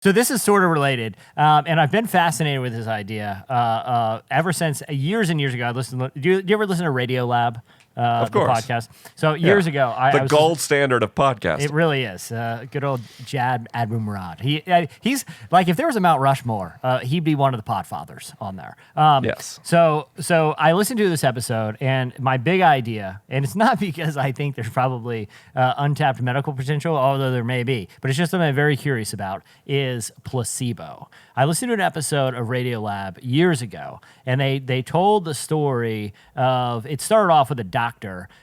So this is sort of related, and I've been fascinated with this idea ever since years and years ago. I listened. Do you ever listen to Radio Lab? Of course. The podcast. So years ago, the gold standard of podcasting. It really is. Good old Jad Abumrad. He's like, if there was a Mount Rushmore, he'd be one of the podfathers on there. Yes. So I listened to this episode, and my big idea, and it's not because I think there's probably untapped medical potential, although there may be, but it's just something I'm very curious about, is placebo. I listened to an episode of Radio Lab years ago, and they told the story of, it started off with a doctor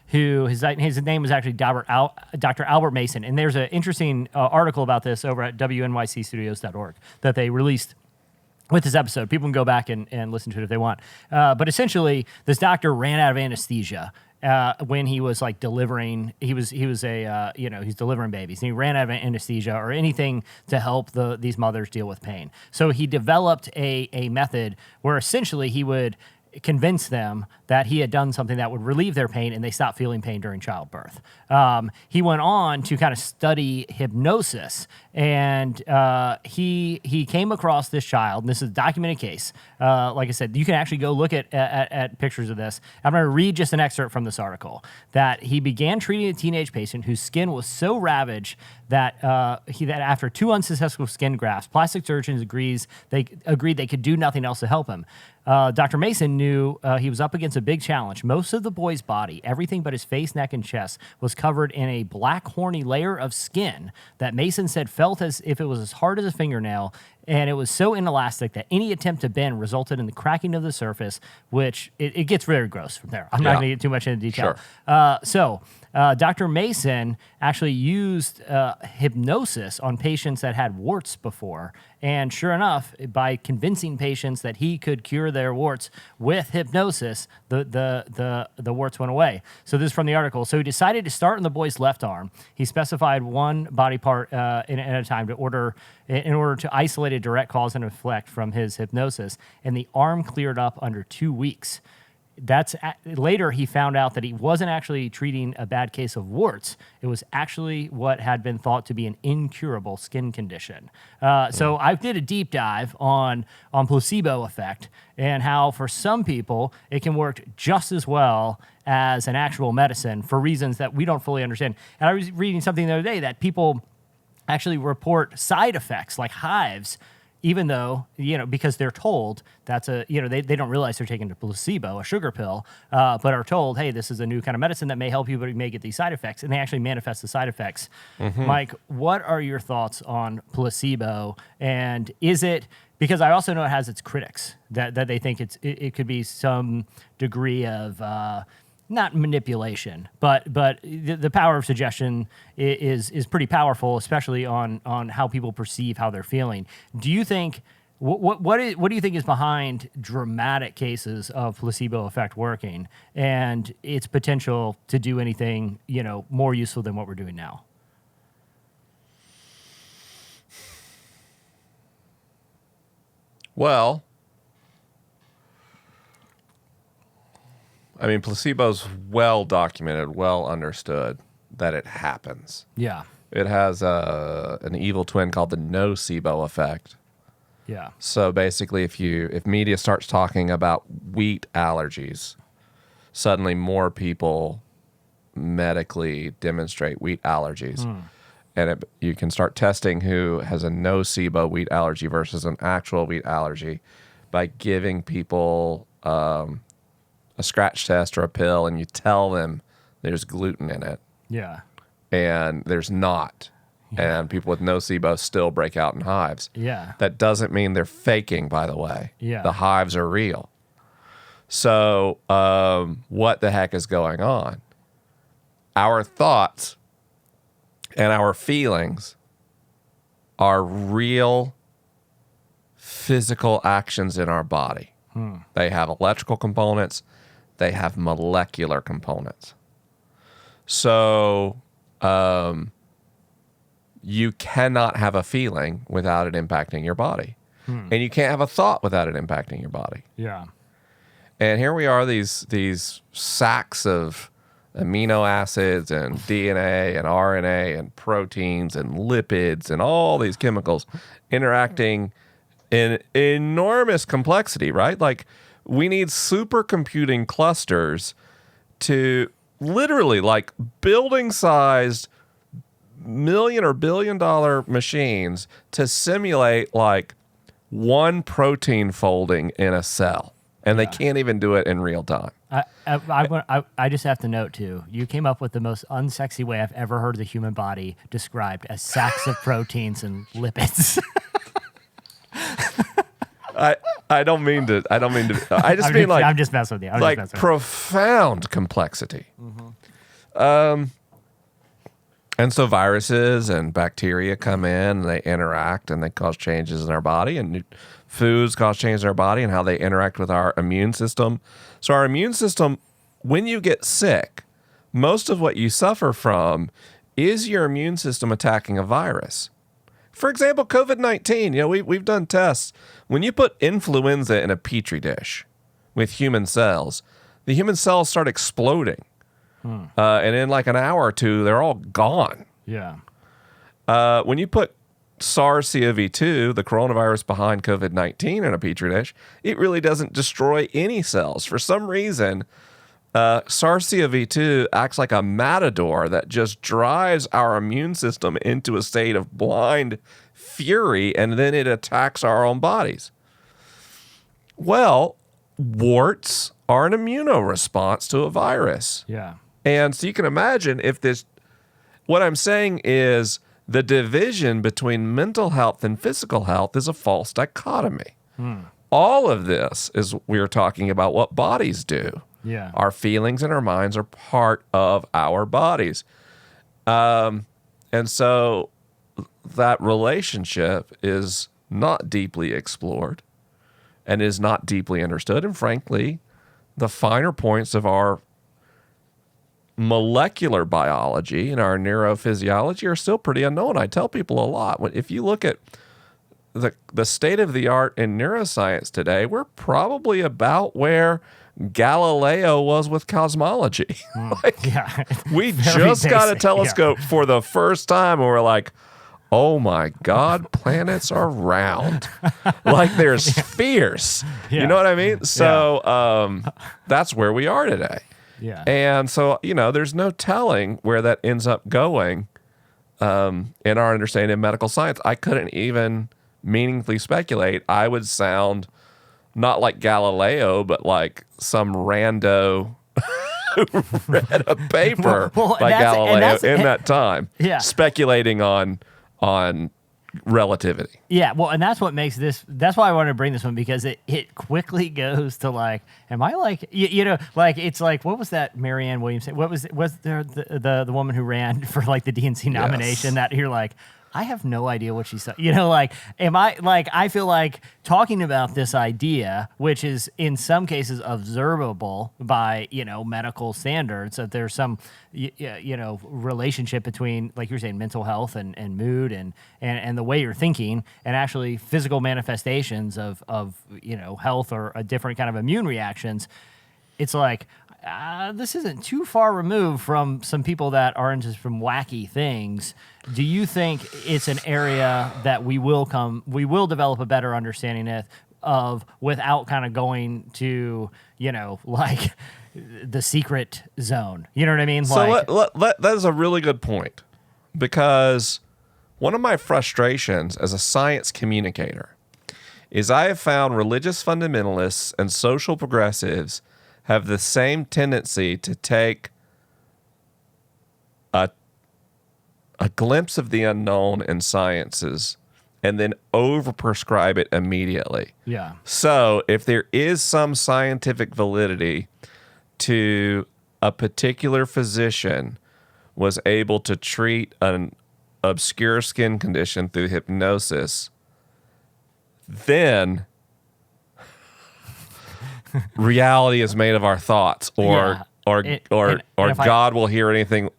who, his name was actually Dr. Albert Mason, and there's an interesting article about this over at wnycstudios.org that they released with this episode. People can go back and listen to it if they want. But essentially, this doctor ran out of anesthesia when he was like delivering. He's delivering babies, and he ran out of anesthesia or anything to help these mothers deal with pain. So he developed a method where essentially he would convince them that he had done something that would relieve their pain and they stopped feeling pain during childbirth. He went on to kind of study hypnosis, and he came across this child, and this is a documented case. Like I said, you can actually go look at pictures of this. I'm going to read just an excerpt from this article, that he began treating a teenage patient whose skin was so ravaged that that after 2 unsuccessful skin grafts, plastic surgeons agreed they could do nothing else to help him. Dr. Mason knew he was up against a big challenge. Most of the boy's body, everything but his face, neck, and chest, was covered in a black, horny layer of skin that Mason said felt as if it was as hard as a fingernail, and it was so inelastic that any attempt to bend resulted in the cracking of the surface, which it gets very gross from there. I'm not going to get too much into detail. Sure. Dr. Mason actually used hypnosis on patients that had warts before, and sure enough, by convincing patients that he could cure their warts with hypnosis, the warts went away. So this is from the article. So he decided to start on the boy's left arm. He specified one body part at a time in order to isolate a direct cause and effect from his hypnosis, and the arm cleared up under 2 weeks. Later he found out that he wasn't actually treating a bad case of warts. It was actually what had been thought to be an incurable skin condition. So I did a deep dive on placebo effect and how for some people it can work just as well as an actual medicine for reasons that we don't fully understand. And I was reading something the other day that people actually report side effects like hives, even though, because they're told that's they don't realize they're taking a placebo, a sugar pill, but are told, hey, this is a new kind of medicine that may help you, but you may get these side effects, and they actually manifest the side effects. Mm-hmm. Mike, what are your thoughts on placebo? And is it, because I also know it has its critics, that they think it could be some degree of not manipulation, but the power of suggestion is pretty powerful, especially on how people perceive how they're feeling. Do you think what do you think is behind dramatic cases of placebo effect working and its potential to do anything more useful than what we're doing now? Well, I mean, placebo's well documented, well understood that it happens. Yeah. It has an evil twin called the nocebo effect. Yeah. So basically, if media starts talking about wheat allergies, suddenly more people medically demonstrate wheat allergies. And you can start testing who has a nocebo wheat allergy versus an actual wheat allergy by giving people a scratch test or a pill, and you tell them there's gluten in it. Yeah. And there's not. Yeah. And people with nocebo still break out in hives. Yeah. That doesn't mean they're faking, by the way. Yeah. The hives are real. So what the heck is going on? Our thoughts and our feelings are real physical actions in our body. They have electrical components. They have molecular components. So you cannot have a feeling without it impacting your body. And you can't have a thought without it impacting your body. Yeah. And here we are, these sacks of amino acids and DNA and RNA and proteins and lipids and all these chemicals interacting in enormous complexity, right? Like we need supercomputing clusters to literally like building sized million or billion dollar machines to simulate like one protein folding in a cell. And they can't even do it in real time. I just have to note, too, you came up with the most unsexy way I've ever heard the human body described as sacks of proteins and lipids. I don't mean to. I just mean like I'm just messing with you. Like profound complexity. Mm-hmm. And so viruses and bacteria come in and they interact and they cause changes in our body, and foods cause changes in our body and how they interact with our immune system. So our immune system, when you get sick, most of what you suffer from is your immune system attacking a virus. For example, COVID-19, we've done tests. When you put influenza in a petri dish with human cells, the human cells start exploding. And in like an hour or two, they're all gone. Yeah. When you put SARS-CoV-2, the coronavirus behind COVID-19, in a petri dish, it really doesn't destroy any cells. For some reason, SARS-CoV-2 acts like a matador that just drives our immune system into a state of blind fury, and then it attacks our own bodies. Well, warts are an immunoresponse to a virus. Yeah. And so you can imagine what I'm saying is the division between mental health and physical health is a false dichotomy. All of this is we're talking about what bodies do. Yeah. Our feelings and our minds are part of our bodies. And so that relationship is not deeply explored and is not deeply understood. And frankly, the finer points of our molecular biology and our neurophysiology are still pretty unknown. I tell people a lot, if you look at the state of the art in neuroscience today, we're probably about where Galileo was with cosmology. We just got a telescope for the first time and we're like, oh my God, planets are round. Like they're spheres. You know what I mean? So that's where we are today. Yeah. And so, there's no telling where that ends up going in our understanding of medical science. I couldn't even meaningfully speculate. I would sound not like Galileo, but like some rando who read a paper by Galileo in that time, speculating on relativity. Yeah, well, and that's what makes this. That's why I wanted to bring this one, because it quickly goes to like, am I like like it's like, what was that Marianne Williamson? Was there the woman who ran for like the DNC nomination that you're like, I have no idea what she said. Like, am I like, I feel like talking about this idea, which is in some cases observable by, medical standards, that there's some, relationship between, like you're saying, mental health and mood and the way you're thinking and actually physical manifestations of health or a different kind of immune reactions. It's like, this isn't too far removed from some people that are into some wacky things. Do you think it's an area that we will develop a better understanding of without kind of going to, like the secret zone? You know what I mean? So that is a really good point, because one of my frustrations as a science communicator is I have found religious fundamentalists and social progressives have the same tendency to take a glimpse of the unknown in sciences and then overprescribe it immediately. Yeah. So if there is some scientific validity to a particular physician was able to treat an obscure skin condition through hypnosis, then reality is made of our thoughts, or God will heal anything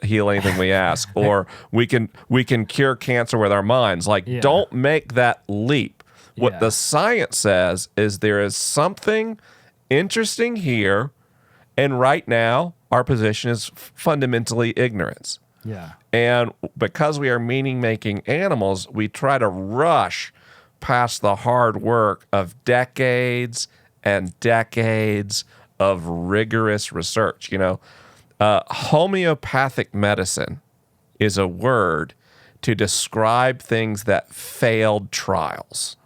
we ask, or we can cure cancer with our minds. Like, don't make that leap. What the science says is there is something interesting here, And right now, our position is fundamentally ignorance. Yeah. And because we are meaning-making animals, we try to rush past the hard work of decades and decades of rigorous research. Homeopathic medicine is a word to describe things that failed trials,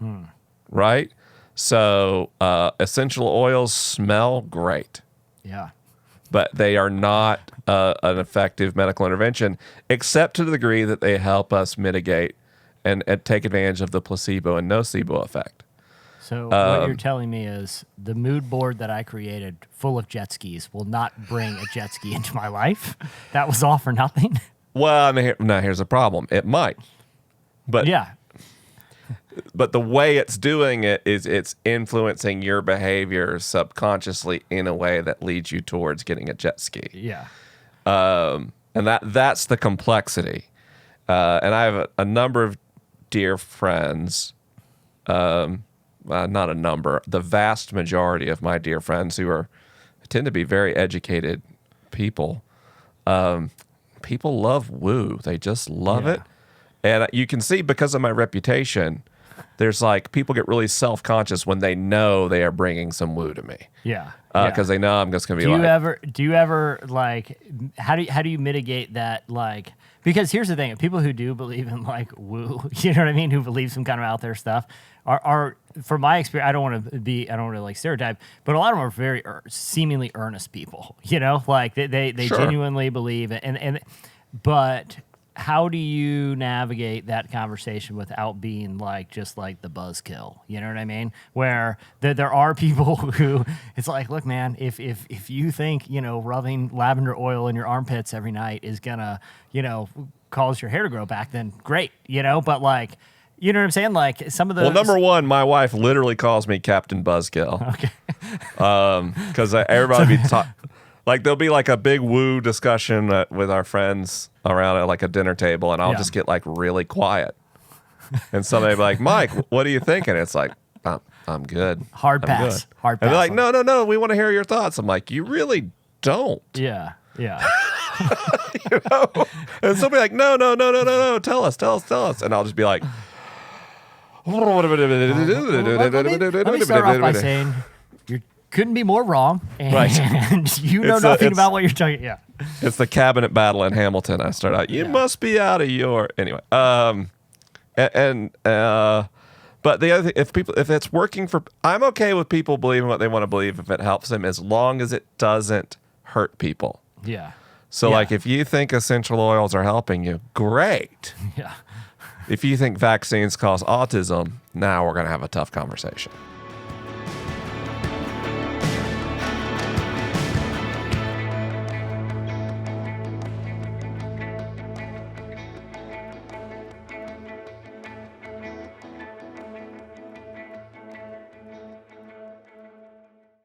right? So essential oils smell great. Yeah. But they are not an effective medical intervention, except to the degree that they help us mitigate and take advantage of the placebo and nocebo effect. So what you're telling me is the mood board that I created full of jet skis will not bring a jet ski into my life? That was all for nothing? Well, now here's the problem. It might. But yeah. But the way it's doing it is it's influencing your behavior subconsciously in a way that leads you towards getting a jet ski. Yeah. And that's the complexity. And I have a number of dear friends, not a number, the vast majority of my dear friends who tend to be very educated people. People love woo. They just love it. And you can see because of my reputation, there's people get really self-conscious when they know they are bringing some woo to me. Yeah. Because they know I'm just going to be Do you ever how do you mitigate that? Because here's the thing, people who do believe in woo, you know what I mean? Who believe some kind of out there stuff are from my experience, I don't want to stereotype, but a lot of them are very seemingly earnest people, they Sure. genuinely believe it. But how do you navigate that conversation without being just the buzzkill? You know what I mean? Where there are people who it's look, man, if you think, rubbing lavender oil in your armpits every night is gonna, cause your hair to grow back, then great, but you know what I'm saying? Some of the number one, my wife literally calls me Captain Buzzkill. Okay. Because everybody be there'll be a big woo discussion with our friends around at a dinner table, and I'll just get really quiet. And somebody be like, Mike, what are you thinking? It's I'm good. Hard I'm pass. good. Hard pass. And they're like, no, we want to hear your thoughts. I'm like, you really don't. Yeah. Yeah. And somebody like, no, tell us. And I'll just be like, Let me start off by saying you couldn't be more wrong, and Right. you know nothing about what you're talking. Yeah, it's the cabinet battle in Hamilton. I start out, you must be out of your anyway. But the other thing, if it's working I'm okay with people believing what they want to believe if it helps them, as long as it doesn't hurt people. yeah. So if you think essential oils are helping you, great. Yeah. If you think vaccines cause autism, now we're going to have a tough conversation.